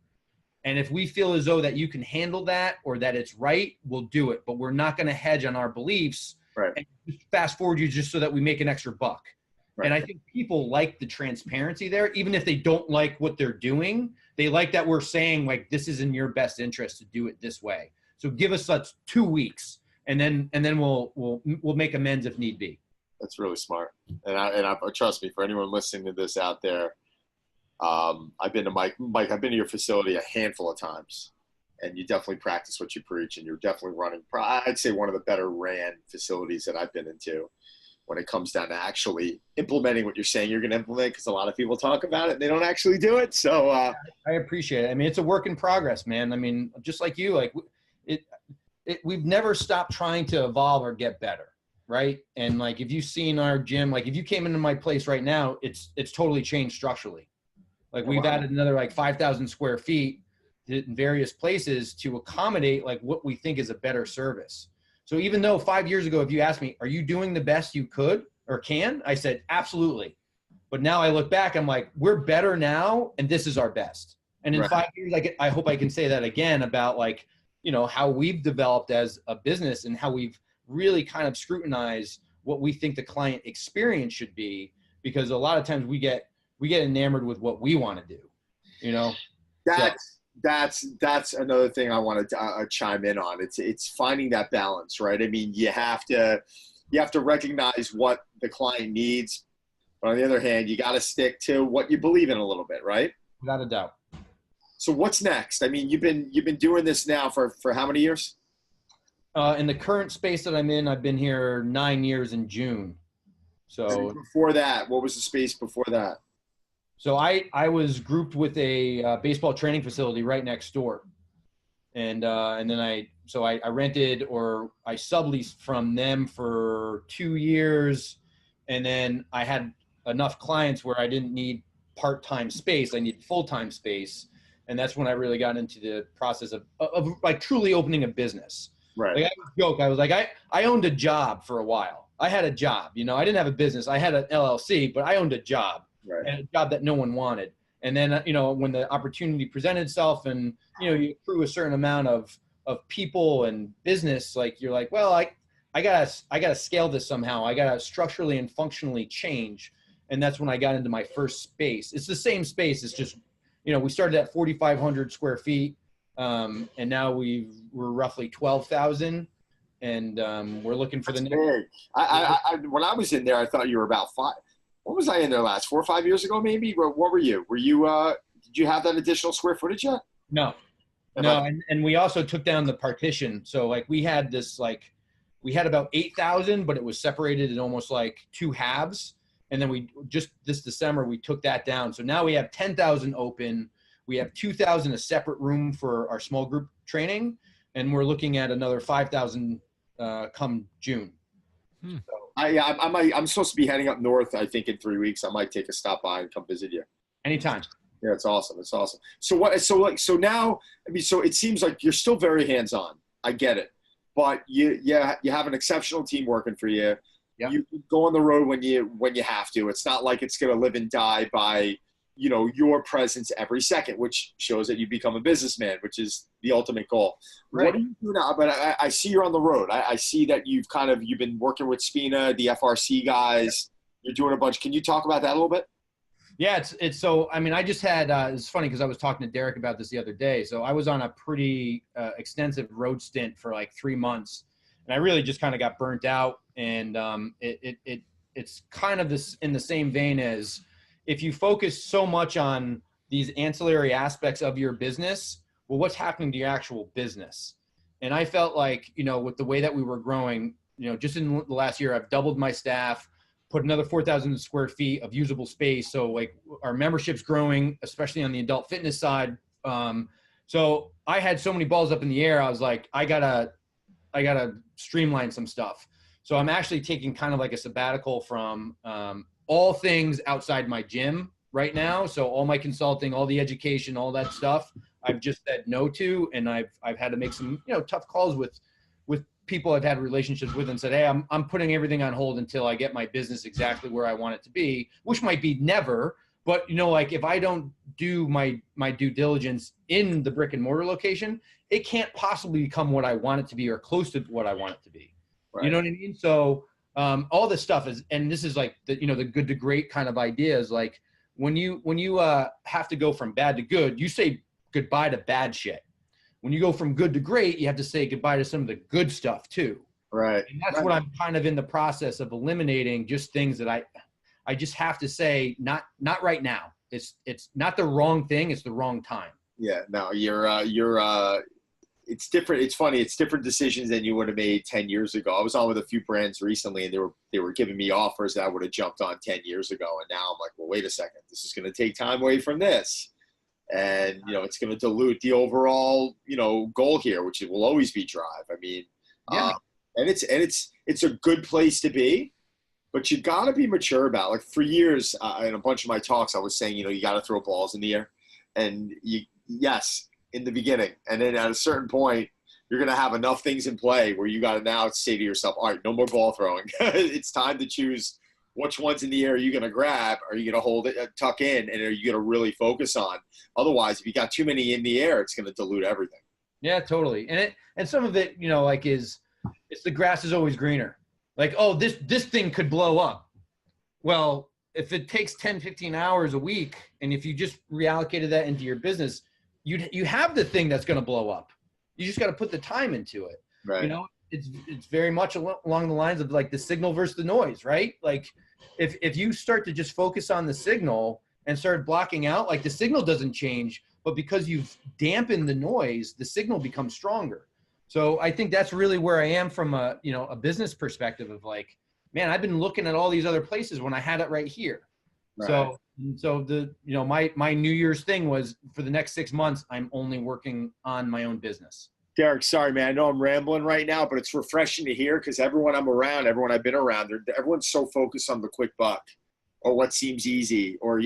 And if we feel as though that you can handle that or that it's right, we'll do it. But we're not going to hedge on our beliefs, right, and just fast forward you just so that we make an extra buck. Right. And I think people like the transparency there, even if they don't like what they're doing. They like that we're saying, like, this is in your best interest to do it this way. So give us such 2 weeks, and then we'll make amends if need be. That's really smart. And I trust me, for anyone listening to this out there, I've been to Mike, I've been to your facility a handful of times, and you definitely practice what you preach, and you're definitely running, I'd say, one of the better ran facilities that I've been into when it comes down to actually implementing what you're saying you're going to implement, because a lot of people talk about it and they don't actually do it. So I appreciate it. I mean, it's a work in progress, man. I mean, just like you, like we've never stopped trying to evolve or get better. Right. And like, if you've seen our gym, like if you came into my place right now, it's totally changed structurally. Like we've added another like 5,000 square feet in various places to accommodate like what we think is a better service. So even though 5 years ago, if you asked me, are you doing the best you could or can? I said, absolutely. But now I look back, I'm like, we're better now, and this is our best. And in 5 years, I hope I can say that again about like, how we've developed as a business and how we've really kind of scrutinized what we think the client experience should be, because a lot of times we get enamored with what we want to do, That's another thing I wanted to chime in on. It's finding that balance, right? I mean, you have to recognize what the client needs, but on the other hand, you got to stick to what you believe in a little bit, right? Without a doubt. So what's next? I mean, you've been doing this now for how many years? In the current space that I'm in, I've been here 9 years in June. So before that, what was the space before that? So I was grouped with a baseball training facility right next door, and then I rented, or I subleased from them for 2 years, and then I had enough clients where I didn't need part-time space. I needed full-time space, and that's when I really got into the process of like truly opening a business. Right. Like I joke, I was like, I owned a job for a while. I had a job, I didn't have a business. I had an LLC, but I owned a job. Right. And a job that no one wanted. And then, when the opportunity presented itself and, you accrue a certain amount of people and business, like you're like, well, I gotta scale this somehow. I gotta structurally and functionally change. And that's when I got into my first space. It's the same space. It's just, we started at 4,500 square feet. And now we're roughly 12,000. And we're looking for the next. Big. When I was in there, I thought you were about 5. What was I in there last? 4 or 5 years ago, maybe? What were you? Were you, did you have that additional square footage yet? No. And we also took down the partition. So like we had about 8,000, but it was separated in almost like 2 halves. And then this December, we took that down. So now we have 10,000 open. We have 2,000, a separate room for our small group training. And we're looking at another 5,000 come June. So, I'm supposed to be heading up north, I think, in 3 weeks. I might take a stop by and come visit you. Anytime. Yeah, it's awesome. It's awesome. So now, I mean, so it seems like you're still very hands-on. I get it. But you have an exceptional team working for you. Yep. You go on the road when you have to. It's not like it's going to live and die by, your presence every second, which shows that you become a businessman, which is the ultimate goal. Right. What do you do now? But I see you're on the road. I see that you've been working with Spina, the FRC guys. You're doing a bunch. Can you talk about that a little bit? Yeah, it's so, I mean, I just had, it's funny because I was talking to Derek about this the other day. So I was on a pretty extensive road stint for like 3 months, and I really just kind of got burnt out. And it's kind of this in the same vein as if you focus so much on these ancillary aspects of your business, well, what's happening to your actual business? And I felt like, with the way that we were growing, just in the last year, I've doubled my staff, put another 4,000 square feet of usable space. So like our membership's growing, especially on the adult fitness side. So I had so many balls up in the air. I was like, I gotta streamline some stuff. So I'm actually taking kind of like a sabbatical from all things outside my gym right now. So all my consulting, all the education, all that stuff, I've just said no to, and I've had to make some tough calls with people I've had relationships with and said, hey, I'm putting everything on hold until I get my business exactly where I want it to be, which might be never. But like if I don't do my due diligence in the brick and mortar location, it can't possibly become what I want it to be or close to what I want it to be. Right. You know what I mean? So all this stuff is, and this is like the good to great kind of idea is like when you have to go from bad to good, you say goodbye to bad shit. When you go from good to great, you have to say goodbye to some of the good stuff too. Right. And that's what I'm kind of in the process of eliminating, just things that I just have to say, not right now. It's not the wrong thing. It's the wrong time. Yeah, no, it's different. It's funny. It's different decisions than you would have made 10 years ago. I was on with a few brands recently, and they were giving me offers that I would have jumped on 10 years ago. And now I'm like, well, wait a second. This is going to take time away from this. And, it's going to dilute the overall, goal here, which will always be drive. I mean, yeah. And it's a good place to be, but you got to be mature about it. Like for years, in a bunch of my talks, I was saying, you got to throw balls in the air, and yes, in the beginning. And then at a certain point, you're going to have enough things in play where you got to now say to yourself, all right, no more ball throwing. It's time to choose which ones in the air are you going to grab? Are you going to hold it, tuck in, and are you going to really focus on? Otherwise, if you got too many in the air, it's going to dilute everything. Yeah, totally. And some of it, like it's the grass is always greener. Like, oh, this thing could blow up. Well, if it takes 10, 15 hours a week, and if you just reallocated that into your business, you have the thing that's going to blow up. You just got to put the time into it. Right. It's very much along the lines of like the signal versus the noise, right? Like if you start to just focus on the signal and start blocking out, like the signal doesn't change, but because you've dampened the noise, the signal becomes stronger. So I think that's really where I am from a business perspective of like, man, I've been looking at all these other places when I had it right here. Right. So the, my New Year's thing was for the next 6 months, I'm only working on my own business. Derek, sorry, man. I know I'm rambling right now, but it's refreshing to hear because everyone I'm around, everyone I've been around, everyone's so focused on the quick buck or what seems easy or,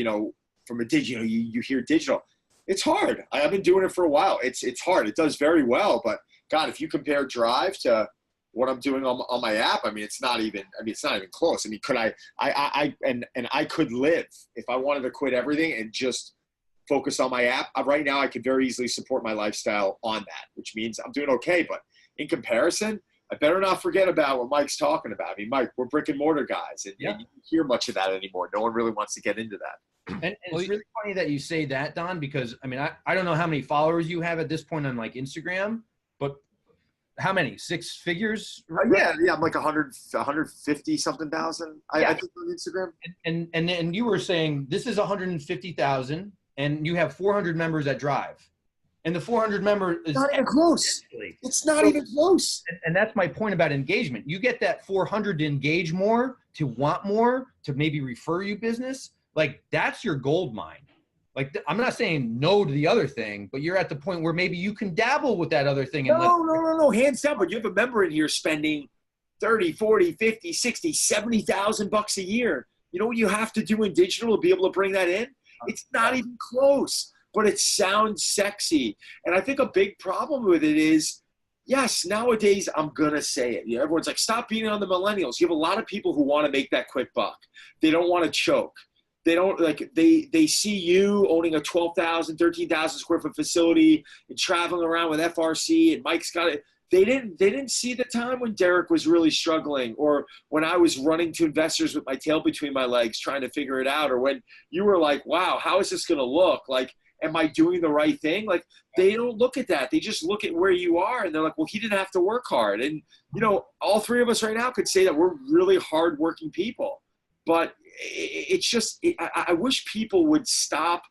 from a digital, you hear digital. It's hard. I've been doing it for a while. It's hard. It does very well, but God, if you compare Drive to what I'm doing on my app, it's not even close. Could I could live if I wanted to quit everything and just focus on my app. Right now, I could very easily support my lifestyle on that, which means I'm doing okay. But in comparison, I better not forget about what Mike's talking about. Mike, we're brick and mortar guys, and you don't hear much of that anymore. No one really wants to get into that. And it's really funny that you say that, Don, because I don't know how many followers you have at this point on like Instagram, but how many? 6 figures? Yeah, I'm like 150 something thousand. I think on Instagram. And you were saying this is 150,000. And you have 400 members that Drive. And the 400 members is not even close. It's not even close. And that's my point about engagement. You get that 400 to engage more, to want more, to maybe refer you business. Like that's your gold mine. Like I'm not saying no to the other thing, but you're at the point where maybe you can dabble with that other thing. No. Hands down. But you have a member in here spending 30, 40, 50, 60, 70,000 bucks a year. You know what you have to do in digital to be able to bring that in? It's not even close, but it sounds sexy. And I think a big problem with it is, yes, nowadays I'm going to say it. Everyone's like, stop beating on the millennials. You have a lot of people who want to make that quick buck. They don't want to choke. They don't like they see you owning a 12,000, 13,000 square foot facility and traveling around with FRC, and Mike's got it. They didn't see the time when Derek was really struggling, or when I was running to investors with my tail between my legs trying to figure it out, or when you were like, wow, how is this going to look? Like, am I doing the right thing? Like, they don't look at that. They just look at where you are, and they're like, well, he didn't have to work hard. And, you know, all three of us right now could say that we're really hardworking people. But it's just, I wish people would stop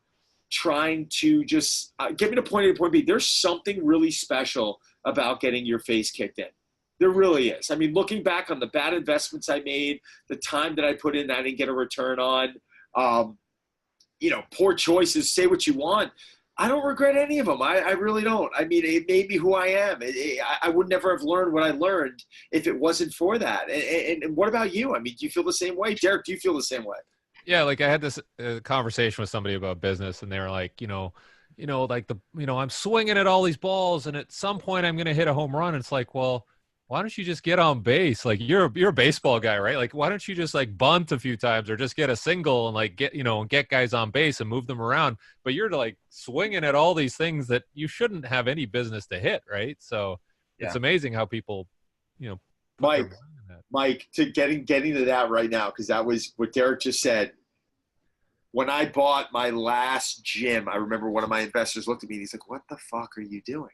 trying to just get me to point A to point B. There's something really special about getting your face kicked in. There really is. I mean, looking back on the bad investments I made, the time that I put in that I didn't get a return on, you know, poor choices, say what you want. I don't regret any of them. I really don't. I mean, it made me who I am. I would never have learned what I learned if it wasn't for that. And what about you? I mean, do you feel the same way? Derek, do you feel the same way? Yeah, like I had this conversation with somebody about business, and they were like, like I'm swinging at all these balls, and at some point I'm going to hit a home run. And it's like, well, why don't you just get on base? Like you're a baseball guy, right? Like, why don't you just like bunt a few times or just get a single and like get guys on base and move them around? But you're like swinging at all these things that you shouldn't have any business to hit, right? So it's amazing how people, Mike, to getting to that right now, because that was what Derek just said. When I bought my last gym, I remember one of my investors looked at me and he's like, what the fuck are you doing?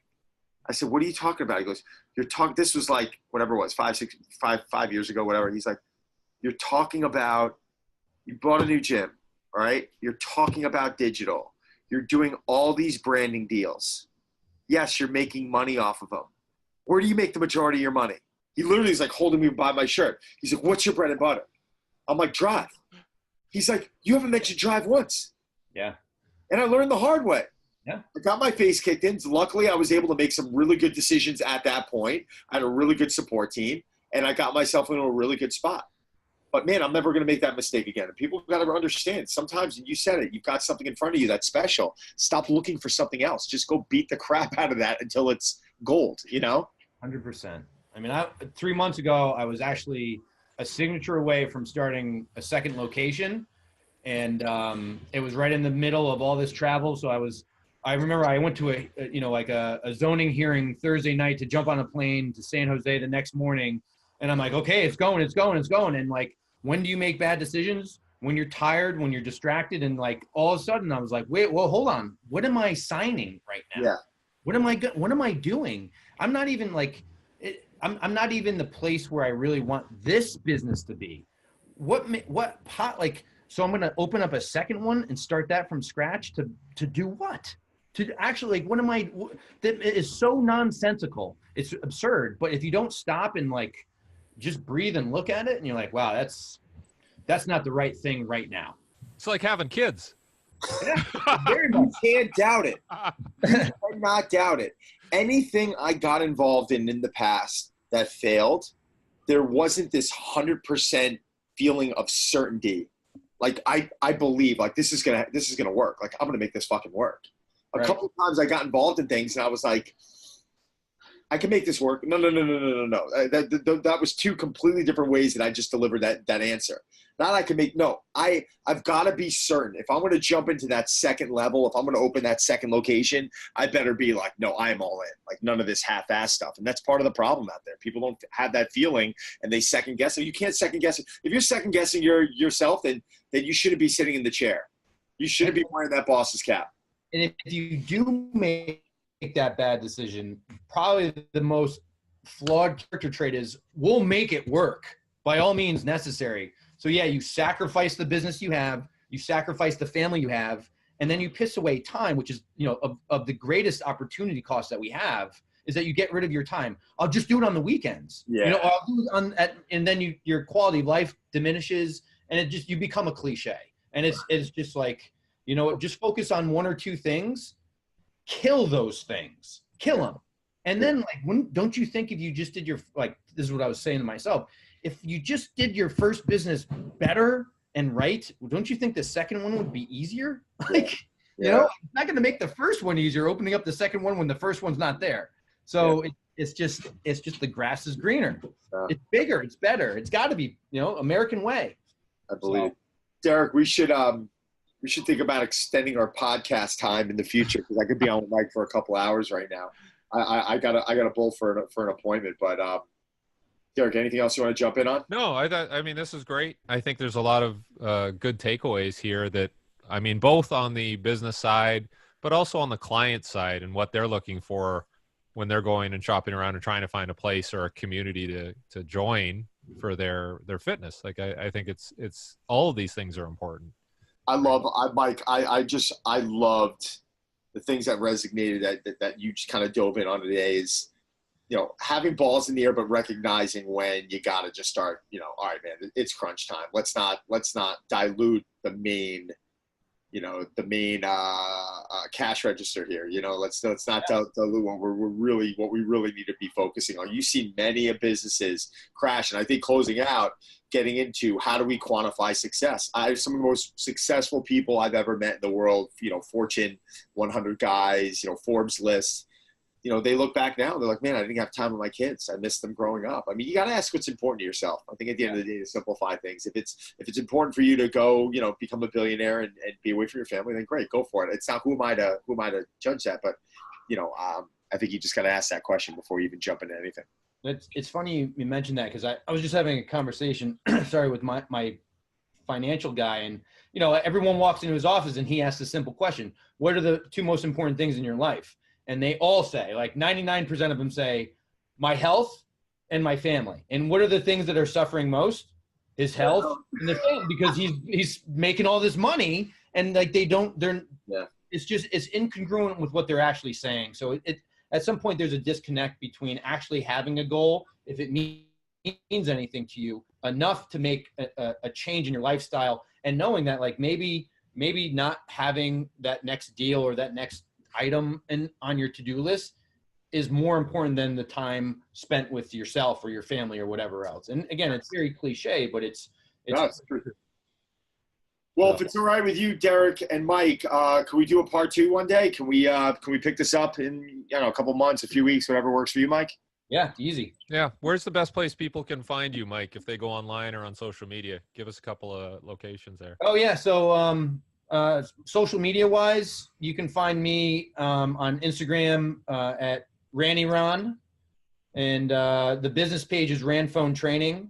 I said, what are you talking about? He goes, this was like, whatever it was, 5 years ago, whatever. He's like, you're talking about, you bought a new gym, all right? You're talking about digital. You're doing all these branding deals. Yes, you're making money off of them. Where do you make the majority of your money? He literally is like holding me by my shirt. He's like, what's your bread and butter? I'm like, Drive. He's like, you haven't mentioned Drive once. Yeah. And I learned the hard way. Yeah. I got my face kicked in. Luckily, I was able to make some really good decisions at that point. I had a really good support team, and I got myself into a really good spot. But, man, I'm never going to make that mistake again. And people got to understand, sometimes, and you said it, you've got something in front of you that's special. Stop looking for something else. Just go beat the crap out of that until it's gold, 100%. I mean, 3 months ago, I was actually a signature away from starting a second location. And it was right in the middle of all this travel. So I remember I went to a zoning hearing Thursday night to jump on a plane to San Jose the next morning. And I'm like, okay, it's going. And like, when do you make bad decisions? When you're tired, when you're distracted. And like, all of a sudden I was like, wait, well, hold on. What am I signing right now? Yeah. What am I doing? I'm not even like, I'm not even the place where I really want this business to be. So I'm going to open up a second one and start that from scratch to do what? To actually, like, that is so nonsensical. It's absurd. But if you don't stop and like just breathe and look at it, and you're like, wow, that's not the right thing right now. It's like having kids. Yeah, very much. You can't doubt it. You cannot doubt it. Anything I got involved in the past that failed, there wasn't this 100% feeling of certainty. Like I believe like this is gonna work. Like I'm gonna make this fucking work. A couple of times I got involved in things and I was like, I can make this work. No. That was two completely different ways that I just delivered that answer. Not I can make, no, I've got to be certain. If I'm going to jump into that second level, if I'm going to open that second location, I better be like, no, I am all in. Like none of this half-ass stuff. And that's part of the problem out there. People don't have that feeling and they second guess it. You can't second guess it. If you're second guessing yourself, then you shouldn't be sitting in the chair. You shouldn't be wearing that boss's cap. And if you do make that bad decision, probably the most flawed character trait is we'll make it work by all means necessary. So yeah, you sacrifice the business you have, you sacrifice the family you have, and then you piss away time, which is, of the greatest opportunity cost that we have is that you get rid of your time. I'll just do it on the weekends. Yeah. I'll do it and then your quality of life diminishes and you become a cliche. And it's just like, just focus on one or two things, kill those things, kill them. And then don't you think if you just did this is what I was saying to myself, if you just did your first business better and right, don't you think the second one would be easier? It's not going to make the first one easier opening up the second one when the first one's not there. So it's just the grass is greener. It's bigger. It's better. It's got to be, American way. I believe. Derek, we should think about extending our podcast time in the future, because I could be on the mic for a couple hours right now. I got a bowl for an appointment, but Derek, anything else you want to jump in on? No, I mean, this is great. I think there's a lot of good takeaways here that, I mean, both on the business side, but also on the client side and what they're looking for when they're going and shopping around and trying to find a place or a community to join for their fitness. Like, I think it's all of these things are important. Mike, I loved the things that resonated that you just kind of dove in on today is, having balls in the air, but recognizing when you got to just start, all right, man, it's crunch time. Let's not dilute the main cash register here. Let's not dilute what we really need to be focusing on. You see many of businesses crash, and I think closing out, getting into how do we quantify success. Some of the most successful people I've ever met in the world, Fortune 100 guys, Forbes list. They look back now, they're like, man, I didn't have time with my kids. I missed them growing up. I mean, you got to ask what's important to yourself. I think at the end of the day, to simplify things, if it's important for you to go, become a billionaire and be away from your family, then great, go for it. It's not who am I to judge that, but I think you just got to ask that question before you even jump into anything. It's funny you mentioned that, because I was just having a conversation, with my financial guy, and everyone walks into his office and he asks a simple question: what are the two most important things in your life? And they all say, like 99% of them say, my health and my family. And what are the things that are suffering most? His health and the family, because he's making all this money, and like it's incongruent with what they're actually saying. So it at some point there's a disconnect between actually having a goal, if it means anything to you enough to make a change in your lifestyle, and knowing that like maybe not having that next deal or that next item on your to-do list is more important than the time spent with yourself or your family or whatever else. And again, it's very cliche, but it's true. Well, if it's all right with you, Derek and Mike, can we do a part 2 one day? Can we pick this up in a couple months, a few weeks, whatever works for you, Mike? Yeah, easy. Yeah. Where's the best place people can find you, Mike, if they go online or on social media? Give us a couple of locations there. Oh yeah. So, social media wise, you can find me on Instagram at RannyRon, and the business page is Ranfone Training,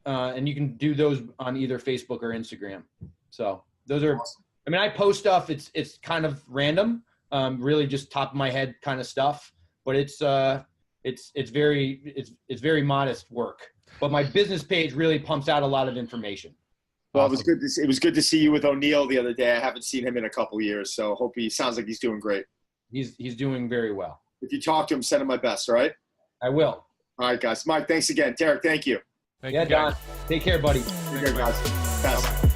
and you can do those on either Facebook or Instagram. So those are awesome. I mean, I post stuff. It's kind of random, really just top of my head kind of stuff, but it's very modest work. But my business page really pumps out a lot of information. Well, awesome. It was good to see you with O'Neill the other day. I haven't seen him in a couple years, so hope sounds like he's doing great. He's doing very well. If you talk to him, send him my best, all right? I will. All right, guys. Mike, thanks again. Derek, thank you. Don. Take care, buddy. Take care, guys. Pass.